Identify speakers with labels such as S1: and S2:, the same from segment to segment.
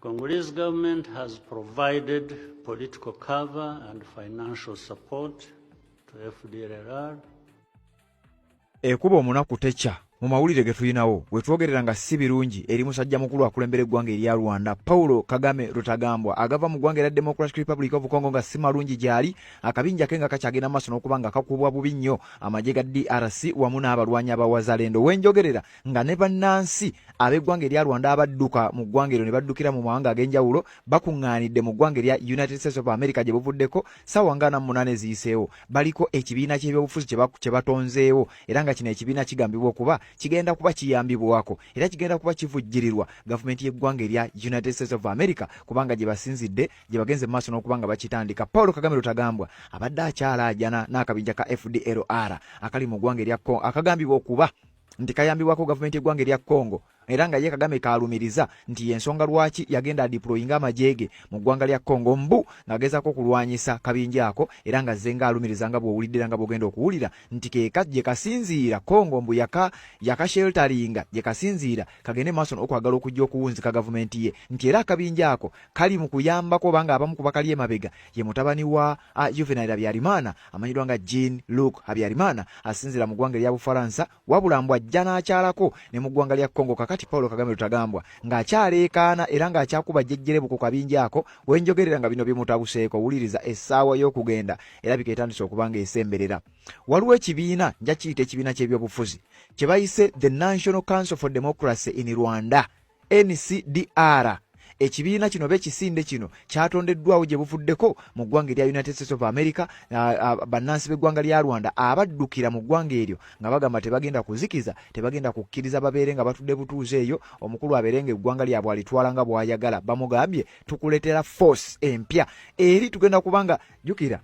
S1: Congolese government has provided political cover and financial support to FDLR.
S2: Ekuba omunaku techa mu mawulire ge tulinawo we twogerera nga si birungi eri musajja mukulu akulembera eggwanga erya Rwanda Paulo Kagame Rutagambwa agava mu ggwanga erya Democratic Republic of Congo nga si malungi gyali akabinja ke nga kakyagenda maaso n'okuba nga kakubwa bubi nnyo amagye ga DRC wamu n'abalwanyi abawazalendo wenjogerera nga ne bannansi ab'eggwanga erya Rwanda abadduka mu ggwanga eryo ne baddukira mu mawanga ag'enjawulo bakuŋŋaanidde mu ggwanga erya United States of America gye buvuddeko ssaawa nga 48 eziyiseewo baliko ekibiina ky'ebyobufuzi kye batonzeewo era nga kino ekibiina kigambibwa okuba kigenda kuba kiyambibwako era kigenda kuba kivujjirirwa gavumenti y'eggwanga erya United States of America kubanga gye basinzidde gye bagenze mu maaso n'okubanga bakitandika. Paulo Kagame Rutagambwa abadde akyalaajana n'akabinja ka FDLR akali mu ggwanga erya Congo akagambibwa okuba nti kayambibwako gavumenti y'eggwanga erya Congo era nga ye Kagame kaalumiriza nti ensonga lwaki yagenda adiployinga amajege mu ggwanga lya Congo mbu ng'agezaako kulwanyisa kabinja ako era nga zenga alumiriza nga bw'owuliddera nga bw'ogenda okuwulira nti gye kasinziira Congo mbu yakasheltaringa gye kasinziira kagende maaso n'okwagala okujja okuwunzika gavumenti ye nti era akabinja ako kali mu kuyambako banga abamu ku bakali emabega ye mutabani wa Juvenal Habyarimana amanyirwa nga Jean-Luc Habyarimana asinziira mu ggwanga erya Bufaransa wabula mbu ajja n'akyalako ne mu ggwanga lya Congo kati Paulo Kagame Rutagambwa ng'akyaleekaana era ng'akyakuba jjejjerebu ku kabinja ako wenjogerera nga bino bimutabuseeko wuliriza essaawa y'okugenda erabika etandise okuba ng'esemberera. Waliwo ekibiina nja kiyita ekibiina ky'ebyobufuzi kye bayise The National Council for Democracy in Rwanda NCDR. Ekibiina kino bekisinde kino kyatondeddwawo gye buvuddeko mu ggwanga erya United States of America bannansi b'eggwanga lya Rwanda abaddukira mu ggwanga eryo nga bagamba tebagenda kuzikiza tebagenda kukkiriza babeere nga batudde butuuze eyo omukulu abeere nga eggwanga lyabwe alitwala nga bw'ayagala bamugambye tukuleetera force empya eri tugenda kubanga jjukira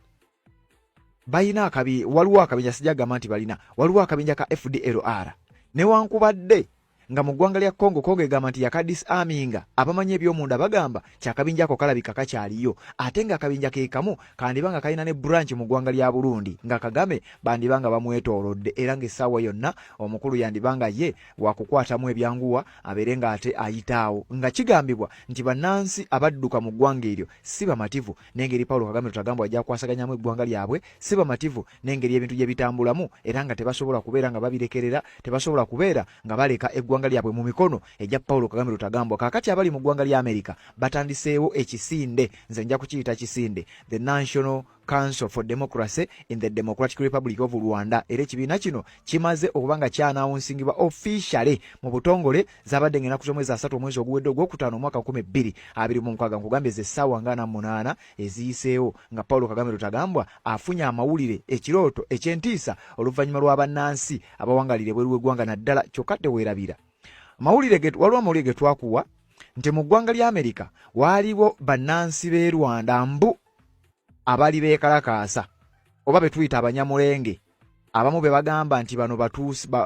S2: balina waliwo akabinja sijagamba nti balina waliwo akabinja ka FDLR newankubadde nga mu ggwanga lya Congo egamba nti yakadisarminga abamanyi eby'omunda bagamba kyakabinja ako kalabika kakyaliyo ate nga akabinja ke kamu kandibanga kalina ne branch mu ggwanga lya Burundi nga Kagame bandibanga bamwetoolodde era ng'essaawa yonna omukulu yandibanga ye wakukwatamu ebyanguwa abeere nga ate ayitaawo nga kigambibwa nti bannansi abadduka mu ggwanga eryo si bamativu n'engeri Paulo Kagame Rutagambwa ajja kwasagaanyamu eggwanga lyabwe si bamativu n'engeri ebintu gye bitambulamu era nga tebasobola kubeera nga babirekerera tebasobola kubeera nga baleka eggwanga lyabwe mu mikono ejja Paulo Kagame Rutagambwa kakati abali mu ggwanga lya Amerika batandiseewo ekisinde nze nja kukiyita kisinde The National Council for Democracy in the Democratic Republic of Rwanda era ekibiina kino kimaze okuba nga kyanawunsingibwa officially mu butongole zabadde ng'ennaku z'omwezi 3 omwezi oguwedde ogwokutaano omwaka 2026 nkugambye ze ssaawa nga 8 eziyiseewo nga Paulo Kagame Rutagambwa afunye amawulire ekirooto eky'entiisa oluvannyuma lwa bannansi abawangalire bweru w'eggwanga naddala kyokka teweerabira waliwo amawulire ge twakuwa nti mu ggwanga lya Amerika waaliwo bannansi b'e Rwanda mbu abali beekalakaasa oba betuyita abanyamulenge abamu be bagamba nti bano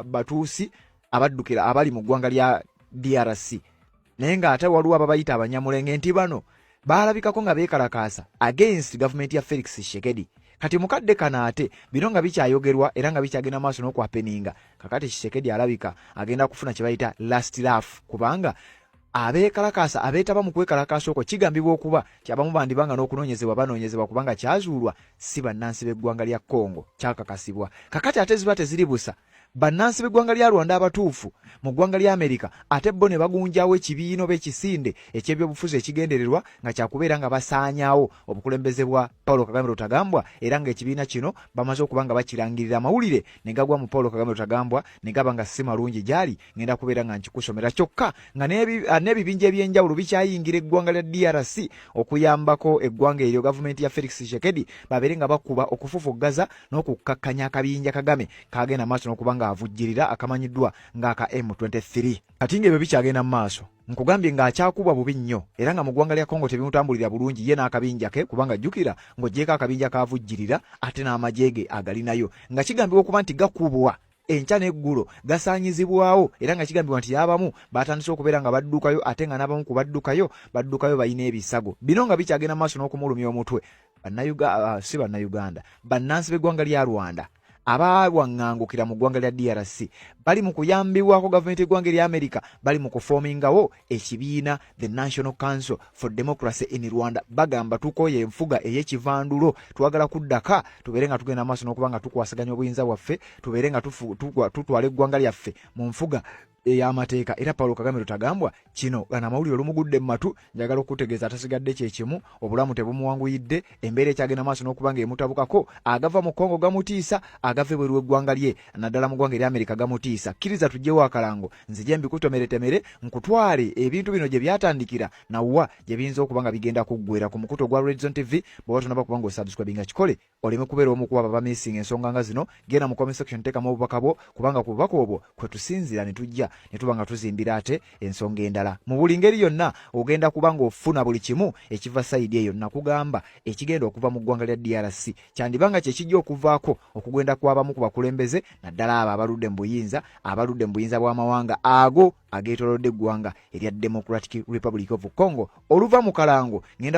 S2: batuusi abaddukira abali mu ggwanga lya DRC naye ng'ate waliwo ababayita abanyamulenge nti bano baalabikako nga beekalakaasa against gavumenti ya Felix Tshisekedi kati mukadde kana ate bino nga bikyayogerwa era nga bikyagenda maaso n'okwapeninga kakati Tshisekedi alabika agenda kufuna kye bayita last laugh kubanga abeekalakaasa abeetaba mu kwekalakaasa okwo kigambibwa okuba kyabamu bandibanga n'okunoonyezebwa kubanga kyazuulwa si bannansi b'eggwanga lya Congo kyakakasibwa kakati ate ziba teziri busa bannansi b'eggwanga lya Rwanda abatuufu mu ggwanga lya Amerika ate bo ne bagunjawo ekibiino b'ekisinde eky'ebyobufuzi ekigendererwa nga kyakubeera nga basaanyaawo obukulembeze bwa Paulo Kagame Rutagambwa era ng'ekibiina kino bamaze okuba nga bakirangirira amawulire ne gagwa mu Paulo Kagame Rutagambwa ne gaba nga si malungi gyali ngenda kubeera nga nkikusomera kyokka nga n'ebibinja eby'enjawulo bikyayingira eggwanga lya DRC okuyambako eggwanga eryo gavumenti ya Felix Tshisekedi babeere nga bakuba okufufuggaza n'okukkakkanya akabinja Kagame kagenda maaso n'okuba nga avujjirira akamanyiddwa ng'aka M23 kati ng'ebyo bikyagenda mu maaso nkugambye ng'akyakubwa bubi nnyo era nga mu ggwanga lya Congo tebimutambulira bulungi ye n'akabinja ke kubanga jjukira ng'oggyeko akabinja kaavujjirira ate n'amajege agalinayo nga kigambibwa okuba nti gakubwa enkya n'eggulo gasaanyizibwawo era nga kigambibwa nti abamu batandise okubeera nga baddukayo ate nga n'abamu ku baddukayo balina ebisago bino nga bikyagenda maaso n'okumulumya omutwe si bannayuganda bannansi b'eggwanga lya Rwanda abawaŋŋangukira mu ggwanga lya DRC bali mu kuyambibwako gavumenti y'eggwanga lya America, bali mu kufomingawo ekibiina the National Council for Democracy in Rwanda. Bagamba tukoye enfuga ey'ekivandulo, twagala kuddaka tubeere nga tugenda maaso n'okuba nga tukwasaganya obuyinza bwaffe, tubeere nga tutwala eggwanga lyaffe mu nfuga ey'amateeka. Era Paulo Kagame Rutagambwa kino gana mawulire olumugudde matu, njagala okutegeeza atasigadde kyekimu, obulamu tebumuwanguyidde, embeera ekyagenda maaso n'okuba nga emutabukako, agava mu Kongo gamutiisa, agava ebweru w'eggwanga lye naddala mu ggwanga erya Amerika gamutiisa. Kkiriza tujjewo akalango, nzije mbikutomeretemere nkutwale ebintu bino gye byatandikira nawwa gye biyinza okuba nga bigenda kuggwera ku mukuto gwa Red Zone TV. bw'oba tonaba kuba ng'osubscribinga kikole oleme kubeera omu kuba baba missing ensonga nga zino. Genda mu comment section teekamu obubaka bwo, kubanga ku bubaka obwo kwe tusinzira ne tujja ne tuba nga tuzimbira ate ensonga endala. Mu buli ngeri yonna ogenda kuba ng'ofuna buli kimu ekiva sayidi eyo. Nakugamba ekigenda okuva mu ggwanga lya DRC kyandibanga kye kijja okuvaako okugenda kw'abamu ku bakulembeze naddala abo abaludde mu buyinza bw'amawanga ago ageetoolodde eggwanga erya Democratic Republic of Congo oluva mu kalango. Ngenda